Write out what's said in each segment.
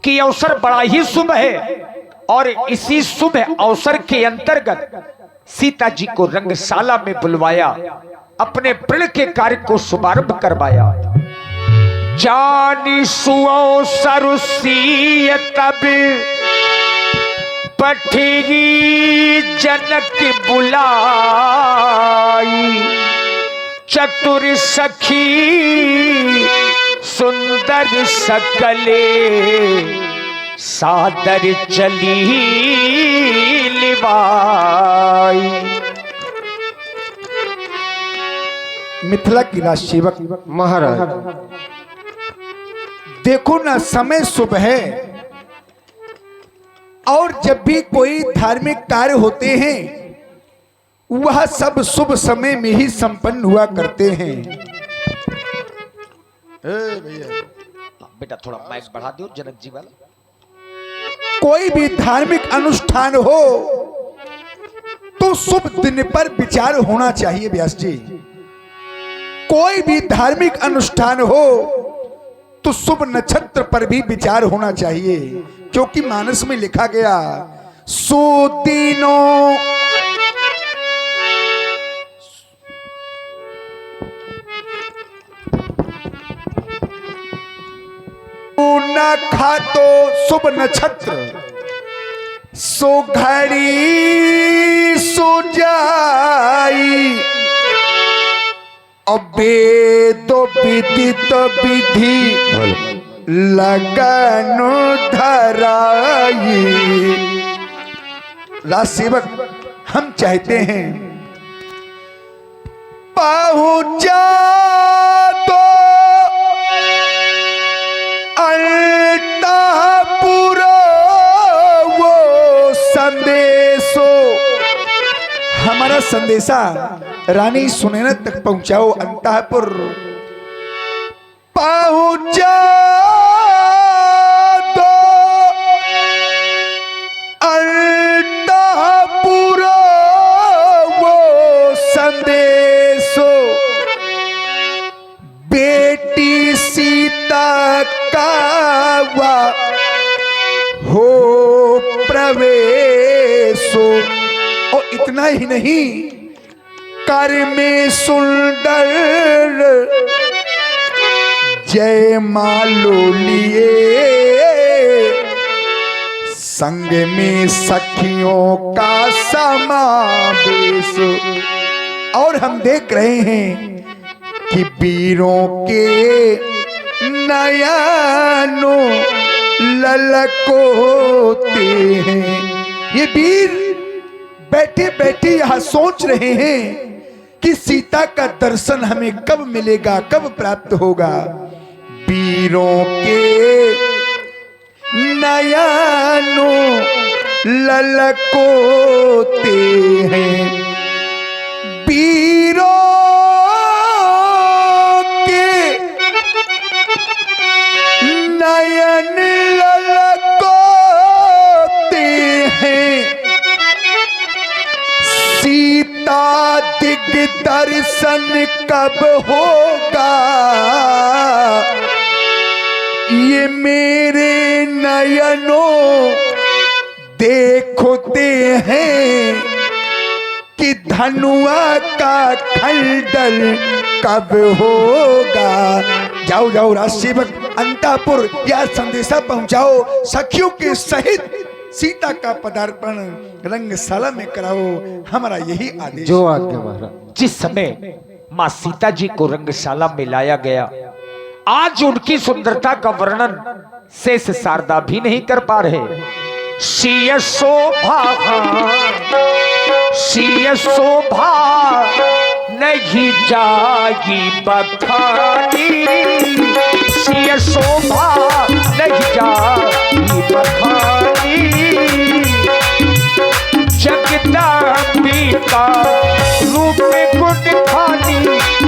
कि अवसर बड़ा ही शुभ है और इसी शुभ अवसर के अंतर्गत सीता जी को रंगशाला में बुलवाया, अपने प्रण के कार्य को शुभारंभ करवाया। जानी सुअवसर सीय तब पठगी जनक बुलाई, चतुर सखी सुंदर सकले सादर चली लिवाई। मिथिला की राजसेवक महाराज, देखो ना, समय शुभ है और जब भी कोई धार्मिक कार्य होते हैं वह सब शुभ समय में ही संपन्न हुआ करते हैं। बेटा थोड़ा माइक बढ़ा दो जनक जी वाला। कोई भी धार्मिक अनुष्ठान हो तो शुभ दिन पर विचार होना चाहिए व्यास जी। कोई भी धार्मिक अनुष्ठान हो तो शुभ नक्षत्र पर भी विचार होना चाहिए, क्योंकि मानस में लिखा गया सुदिनों न खातो शुभ नक्षत्र सो घड़ी सो जाई, अवेदो विदित विधि लगन धराई। राजसेवक, हम चाहते हैं पहुंचा तो अंतःपुर वो संदेशो, हमारा संदेशा रानी सुनैना तक पहुंचाओ। अंतःपुर पहुंचा तो अंतःपुर वो संदेशो, बेटी सीता का हो प्रवेशो। और इतना ही नहीं, कर में सुंदर जय मालो लिए, संग में सखियों का समावेश। और हम देख रहे हैं कि वीरों के नयनों ललकोते हैं। ये वीर बैठे बैठे यहां सोच रहे हैं कि सीता का दर्शन हमें कब मिलेगा, कब प्राप्त होगा। वीरों के नयनों ललकोते हैं, वीरों के नयन ललकोते हैं, सीता दिग दर्शन कब होगा, ये मेरे नयनों देखते हैं कि धनुआ का खंडल कब होगा। जाओ जाओ राजसेवक, अंतापुर यह संदेशा पहुंचाओ, सखियों के सहित सीता का पदार्पण रंगशाला में कराओ, हमारा यही आदेश। जो आज्ञा महाराज। जिस समय मां सीता जी को रंगशाला में लाया गया, आज उनकी सुंदरता का वर्णन शेष शारदा भी नहीं कर पा रहे। शीय शोभा नहीं जागी बखानी, शीय शोभा नहीं जागी बखानी, जगदम्बिका रूप गुण खानी,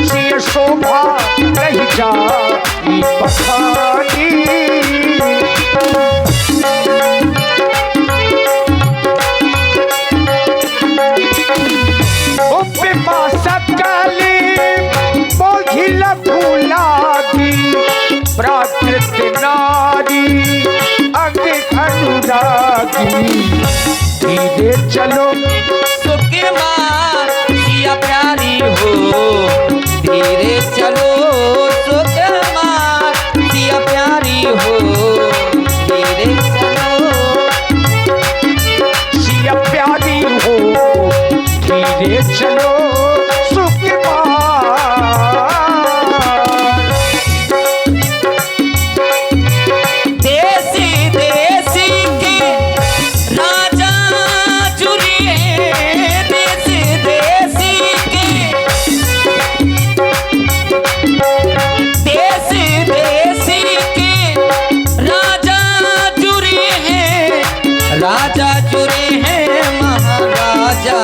शीय शोभा नहीं जागी बखानी। प्राकृत नारी धीरे चलो सुकुमार सिया प्यारी हो, धीरे चलो सुकुमार सिया प्यारी हो, धीरे चलो सिया प्यारी हो, धीरे चलो राजा जुरे हैं, महाराजा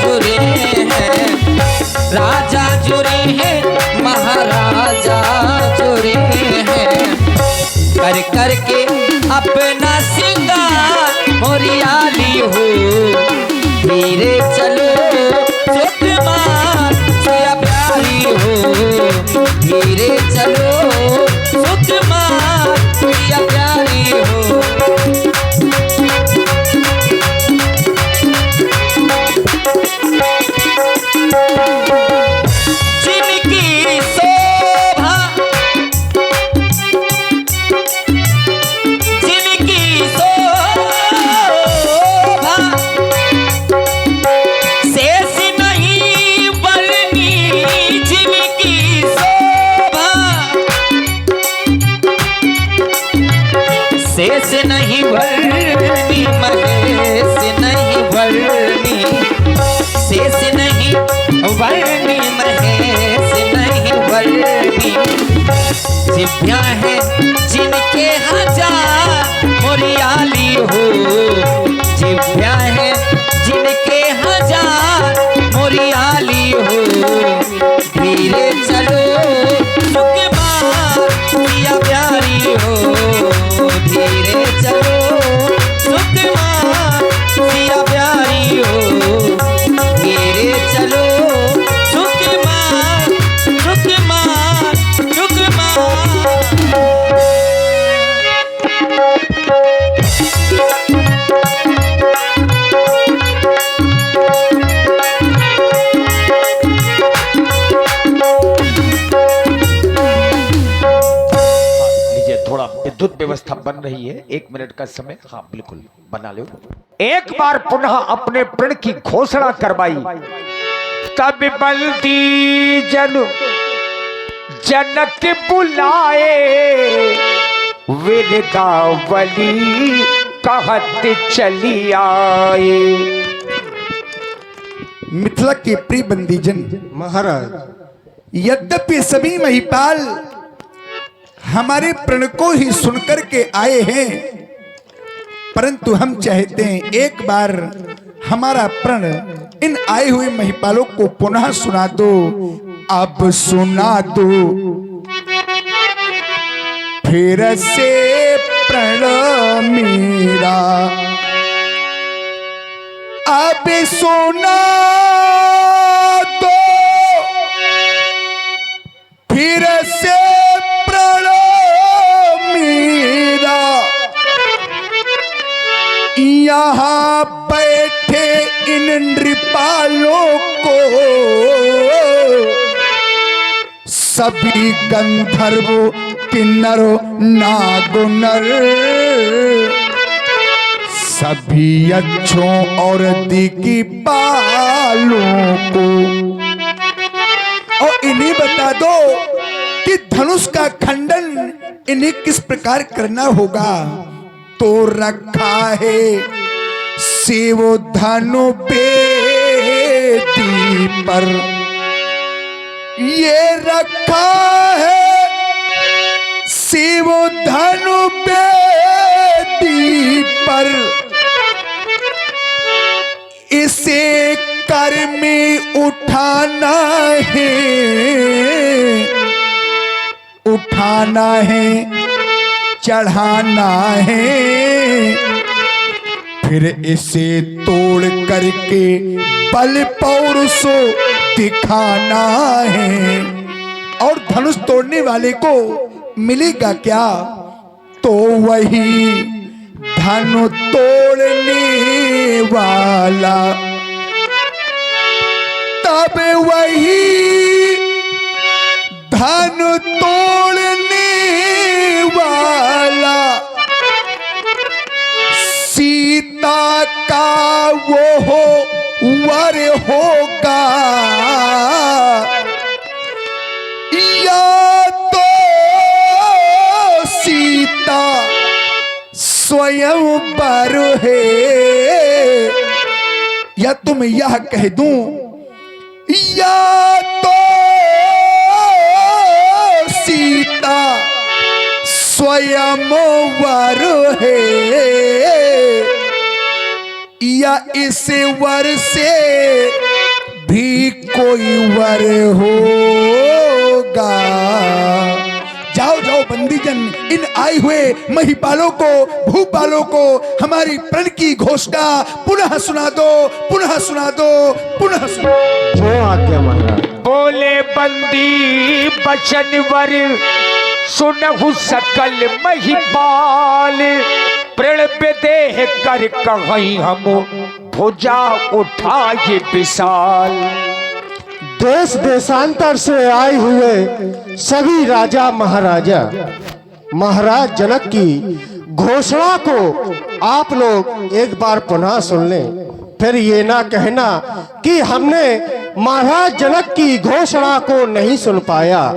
जुरे हैं, राजा जुरे हैं, महाराजा जुरे हैं। कर कर के अपना सिंगार मोरियाली हो, धीरे चलो सुकुमार सिया प्यारी हो, धीरे चलो सुकुमार सिया प्यारी हो। शेष नहीं वर्णी महेश नहीं वर्णी, शेष नहीं वर्णी महेश नहीं वर्णी। जिभ्या है जिनके हजार मोरियाली हो, जिभ्या है जिनके हजार मोरियाली हो, धीरे चलो सुकुमार सिया प्यारी हो, धीरे चलो सुकुमार सिया प्यारी हो, धीरे चलो सुकुमार सुकुमार सुकुमार। थोड़ा विद्युत व्यवस्था बन रही है, 1 मिनट का समय। हाँ बिल्कुल बना लो। एक बार पुनः अपने प्रण की घोषणा करवाई, तब बल्दी जनक बुलाए, विरदावली कहत चली आए। मिथिला के प्रिय बंदीजन महाराज, यद्यपि सभी महिपाल हमारे प्रण को ही सुनकर के आए हैं, परंतु हम चाहते हैं एक बार हमारा प्रण इन आए हुए महिपालों को पुनः सुना दो। अब सुना दो फिर से प्रण मेरा, अब सुना दो फिर से प्रण मेरा। यहाँ बैठे इन नृपालों को सभी गंधर्व किन्नर नागुनर, सभी अच्छों और दिग्पालों को, और इन्हें बता दो कि धनुष का खंडन इन्हें किस प्रकार करना होगा। तो रखा है शिव धनु बेदी पर, ये रखा है शिव धनु बेदी पर, इसे कर में उठाना है, उठाना है चढ़ाना है, फिर इसे तोड़ करके बल पौरुषो दिखाना है। और धनुष तोड़ने वाले को मिलेगा क्या? तो वही धनु तोड़ने वाला, तब वही धनु तोड़ने वाला सीता का वो हो वर होगा, या तो सीता स्वयं वर है, या तुम यह कह दूं या तो सीता स्वयं वर है, या इस वर से भी कोई वर होगा। जाओ जाओ बंदीजन, इन आए हुए महिपालों को, भूपालों को हमारी प्रण की घोषणा पुनः सुना दो, पुनः सुना दो, पुनः सुना दो। जो आज्ञा महाराज। बोले बंदी बचन वर सुनहु सकल महिपाल, प्रण विदेह कर कहीं हम भुजा उठाए विशाल। देश देशांतर से आए हुए सभी राजा महाराजा, महाराज जनक की घोषणा को आप लोग एक बार पुनः सुन लें, फिर ये ना कहना कि हमने महाराज जनक की घोषणा को नहीं सुन पाया।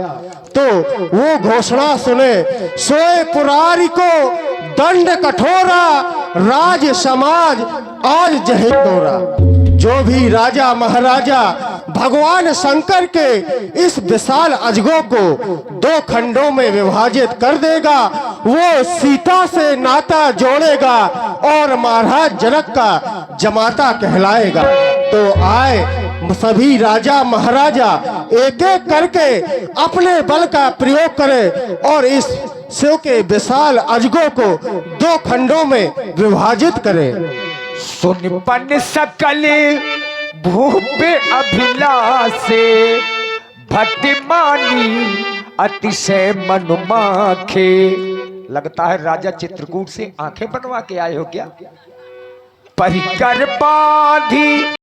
तो वो घोषणा सुने, सोए पुरारी को दंड कठोरा, राज समाज आज जहे तोरा। जो भी राजा महाराजा भगवान शंकर के इस विशाल अजगो को दो खंडों में विभाजित कर देगा, वो सीता से नाता जोड़ेगा और महाराज जनक का जमाता कहलाएगा। तो आए सभी राजा महाराजा एक एक करके अपने बल का प्रयोग करें और इस शिव के विशाल अजगो को दो खंडों में विभाजित करें। सुन पन सकल भूप अभिलाषे, भट्टिमानी अतिशय मनुमाखे। लगता है राजा चित्रकूट से आंखें बनवा के आए हो क्या? परिकर बांधी